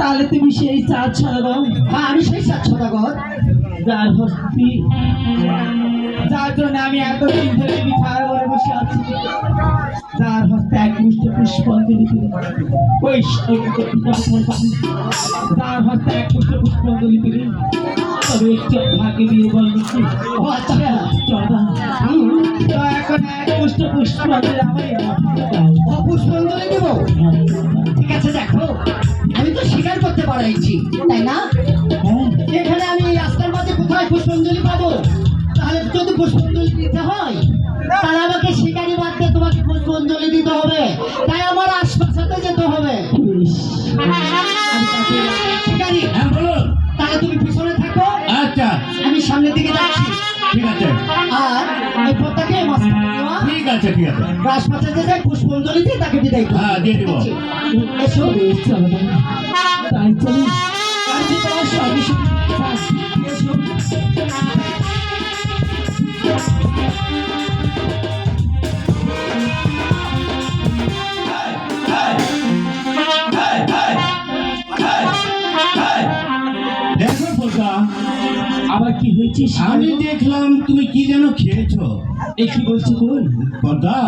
তাহলে তুমি সেই চাঁদ সদাগর? হ্যাঁ আমি সেই চাঁদ সদাগর যার হস্তি যার জন্য আমি এতদিন ধরে বিছানা করে বসে আছি, যার হস্তে এক মুষ্টি পুষ্পাঞ্জলি দিল, ওই যার হস্তে এক মুষ্টি পুষ্পাঞ্জলি দিল, তবে একটু ভাগে দিয়ে বলবি কি ও আচ্ছা চলা তো এখন এক মুষ্টি পুষ্পাঞ্জলি আমার পুষ্পাঞ্জলি দেব। ঠিক আছে, দেখো আমি তো স্বীকার করতে পারাইছি, তাই না? এখানে আমি এই রাস্তার মাঝে কোথায় পুষ্পাঞ্জলি পাবো? তাহলে যদি পুষ্পাঞ্জলি দিতে হয় তাহলে আমাকে শিকারি বাদ দিয়ে তোমাকে পুষ্পাঞ্জলি দিতে হবে, তাই আমার আশপাশে যেতে হবে। শিকারি, হ্যাঁ বলো। তাহলে তুমি পিছনে থাকো, আচ্ছা আমি সামনের দিকে যাচ্ছি। ঠিক আছে, আর এই পথটাকে ঠিক আছে, ঠিক আছে। রাজপাশে যে যায় পুষ্পাঞ্জলি দিয়ে তাকে বিদায় করো। হ্যাঁ, দিয়ে দেবো। এসো। তাই চলি আর যে তোমার সবই এসো। দেখো পোকা, আবার কি হয়েছে? আমি দেখলাম তুমি কি যেন খেয়েছো। কি বলছি কোন পদ্মা,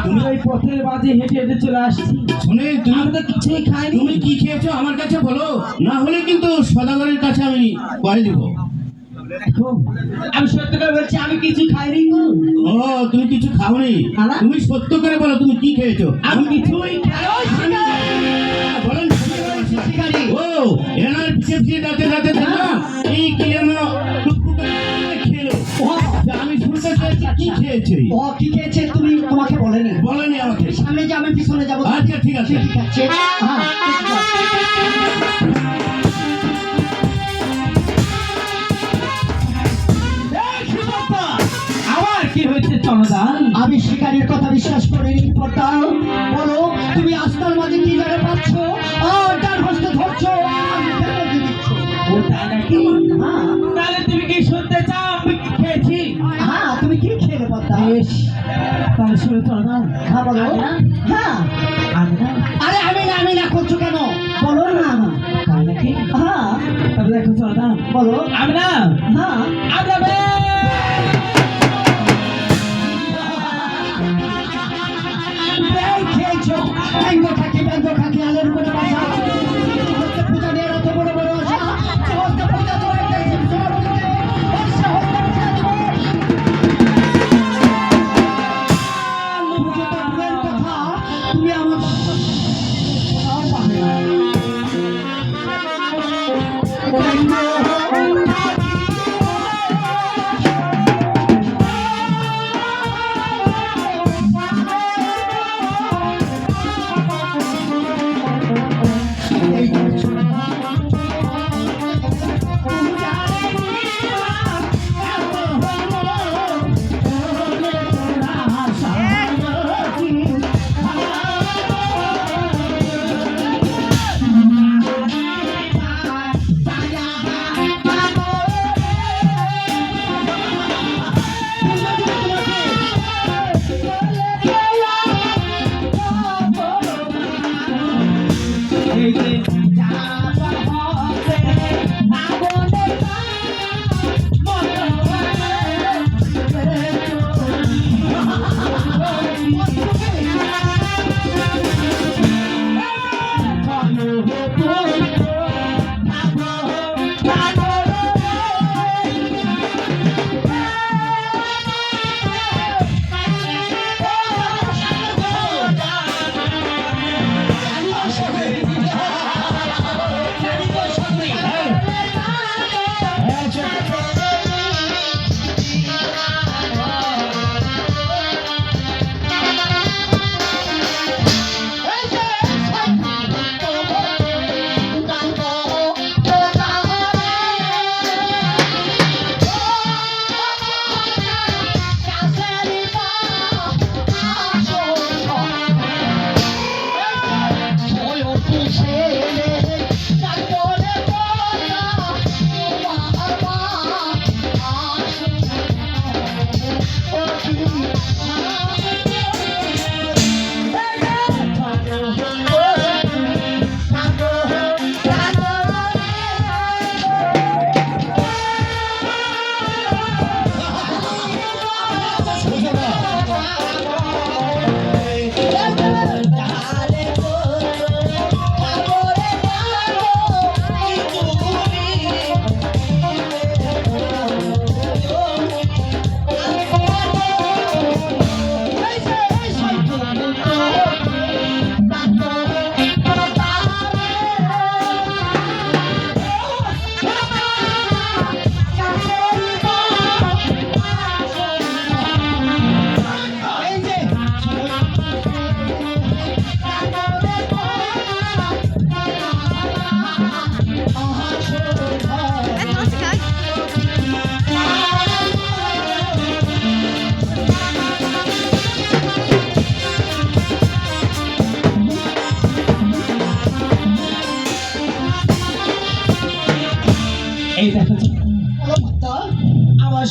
তুমি ওই পথের মাঝে হেঁটে হেঁটে চলে আসছি, শুনে তুমি আমি তো কিছুই খাইনি। তুমি কি খেয়েছো আমার কাছে বলো, না হলে কিন্তু সদাগরের কাছে আমি পরে দিব। দেখো আমি সত্য করে বলছি, আমি কিছু খাইনি গো। ও, তুমি কিছু খাওনি? না। তুমি সত্য করে বলো তুমি কি খেয়েছো। আমি কিছুই খাইনি। বলেন শিকারি, ও এনার পিছিয়ে পিছিয়ে যাতে যাতে দেখলাম এই কি যেন টুকটুক করে খেলো। আমি শুনতে চাইছি কি খেয়েছে। ও কি খেয়েছে তুমি তোমাকে বলেনি? বলেনি আমাকে। সামনে যে আমি পিছনে যাবো। আচ্ছা ঠিক আছে, ঠিক আছে। হ্যাঁ, ঠিক আছে। আমার কি হয়েছে চন্দ্রদান? আমি শিকারীর কথা বিশ্বাস করিনি। পর্দা বলো, তুমি আস্তার মাঝে কি জায়গা পাচ্ছ আর তার হস্তে ধরছো আমি ফেলে দিচ্ছ। ও তাই নাকি? হ্যাঁ, তাহলে তুমি কি শুনতে চাও আমি কি খেয়েছি? হ্যাঁ, তুমি কি খেলে পর্দা? বেশ, তাহলে শুনে চন্দ্রদান। হ্যাঁ বলো। হ্যাঁ, আমি না। আরে আমি না করছো কেন? বলো না। তাই নাকি? হ্যাঁ তবে দেখো চন্দ্রদান, বলো। আমি না। হ্যাঁ, আমরা খেয়েছো ব্যঙ্গ খাকি আলের করে বাসা পূজা নিয়ে এত বড় বড় আশা সমস্ত পূজা তোমার তুমি আমার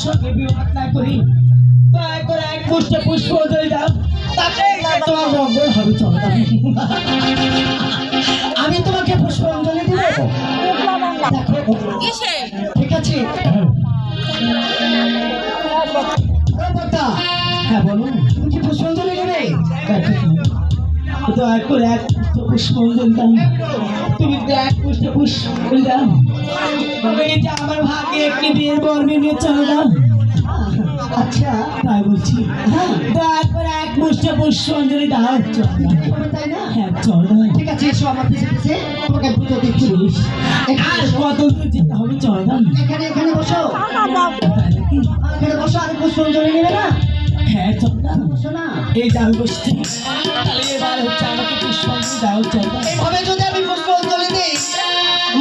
সঙ্গে বিবাদ না করি দয়া করে এক পুষ্ট পুষ্পাঞ্জলি দাও, তাতে তোমার মঙ্গল হবে চরদা। আমি তোমাকে পুষ্পাঞ্জলি দিব। দেখো ঠিক আছে ও বর্দা, হ্যাঁ বলো। তুমি কি পুষ্পাঞ্জলি নেবে? দয়া করে এক পুষ্ট পুষ্পাঞ্জলি দাও, তুমি যদি এক পুষ্ট পুষ্পাঞ্জলি দাও, এই যে আমার ভাগ্যে একটি বিয়ের বর নিয়ে চলে দাও। আচ্ছা তাই বলছি, হ্যাঁ দয়া করে এক পুষ্ট পুষ্পাঞ্জলি দাও চরদা। হবে তাই না? হ্যাঁ চরদা। ঠিক আছে এসো আমার পিছে পিছে, তোমাকে পুজো দিচ্ছি। আর কত দূর যেতে হবে চরদা? এখানে এখানে বসো, তাই নাকি? এখানে বসো। আর পুষ্পাঞ্জলি নেবে না? হ্যাঁ চরদা। বসো না। এই যে আমি বসছি, তাহলে এবার হচ্ছে আমাকে পুষ্পাঞ্জলি দাও চরদা। এইভাবে যদি আমি পুষ্পাঞ্জলি দিই,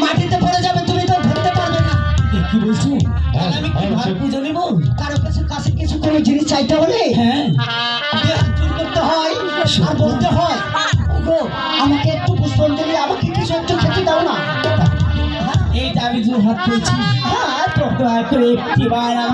মাটিতে পড়ে যাবে, তুমি তো ধরতে পারবে না। এ কি বলছো? তাহলে আমি কিভাবে পুজো নেব? কারো কাছে কাছে কিছু কোনো জিনিস চাইতে হলে হ্যাঁ হাত জোড় করতে হয় আর বলতে হয়, গো আমাকে একটু পুষ্পাঞ্জলি, আমাকে কিছু একটু খেতে দাও না। এই যে আমি যে হাত তুলছি, হ্যাঁ তো দয়া করে একটিবার